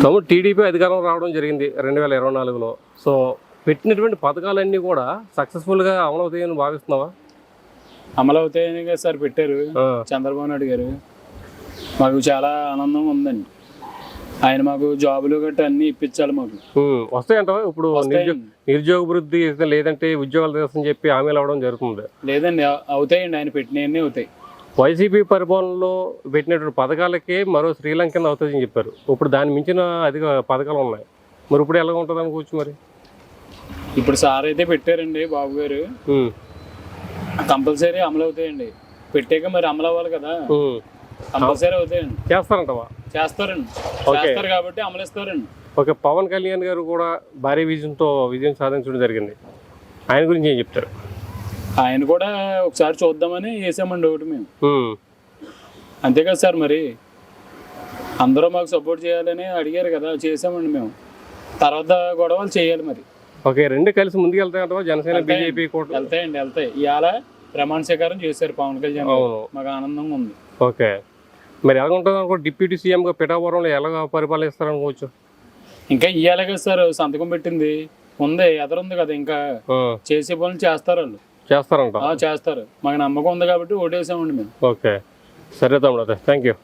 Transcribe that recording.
కాబట్టి టీడీపీ అధికారం రావడం జరిగింది 2024లో. సో పెట్టినటువంటి పథకాలన్నీ కూడా సక్సెస్ఫుల్గా అమలు అవుతాయని భావిస్తున్నావా? అమలు అవుతాయని కదా సార్ పెట్టారు చంద్రబాబు నాయుడు గారు. మాకు చాలా ఆనందం ఉందండి. ఆయన మాకు జాబులు గట్రా అన్ని ఇప్పించాలి మాకు. వస్తాయంటావా? ఇప్పుడు నిరుద్యోగ వృద్ధి లేదంటే ఉద్యోగాలు తెస్తని చెప్పి హామీలు అవ్వడం జరుగుతుంది. లేదండి, అవుతాయండి. ఆయన పెట్టినవన్నీ అవుతాయి. వైసీపీ పరిపాలనలో పెట్టినటువంటి పథకాలకే మరో శ్రీలంకన్ అవుతుందని చెప్పారు. ఇప్పుడు దాన్ని మించిన అధిక పథకాలు ఉన్నాయి. మరి ఇప్పుడు ఎలా ఉంటుంది అనుకోవచ్చు? మరి ఇప్పుడు సార్ అయితే పెట్టారండి బాబు గారు, కంపల్సరీ అమలు అవుతాయండి. పెట్టాక మరి అమలు అవ్వాలి కదా, కంపల్సరీ అవుతాయండి. చేస్తారంటవా? చేస్తారండి, చేస్తారు కాబట్టి అమలుస్తారండి. ఓకే, పవన్ కళ్యాణ్ గారు కూడా భారీ విజయం సాధించడం జరిగింది. ఆయన గురించి ఏం చెప్తారు? ఆయన కూడా ఒకసారి చూద్దామని వేసామండి ఒకటి మేము. అంతే కదా సార్, మరి అందరూ మాకు సపోర్ట్ చేయాలని అడిగారు కదా, చేసామండి మేము. తర్వాత గొడవలు చేయాలి మరి. ఓకే, రెండు కలిసి ముందుకు వెళ్తాయంట జనసేన బీజేపీ కూడా? వెళ్తాయండి, వెళ్తాయి. ఇవాళ ప్రమాణ స్వీకారం చేశారు పవన్ కళ్యాణ్. మాకు ఆనందంగా ఉంది. ఓకే, మరి ఎలా ఉంటుంది అనుకో? డిప్యూటీ సీఎంగా పిఠాపురంలో ఎలా పరిపాలిస్తారనుకోవచ్చు? ఇంకా ఇవ్వాలి కదా సార్, సంతకం పెట్టింది ఉంది, ఎదరుంది కదా, ఇంకా చేసే పనులు చేస్తారు వాళ్ళు. చేస్తారంట? చేస్తారు. మాకు నమ్మకం ఉంది కాబట్టి ఓటేసామండి మేము. ఓకే, సరే తమ్ముడు, థ్యాంక్ యూ.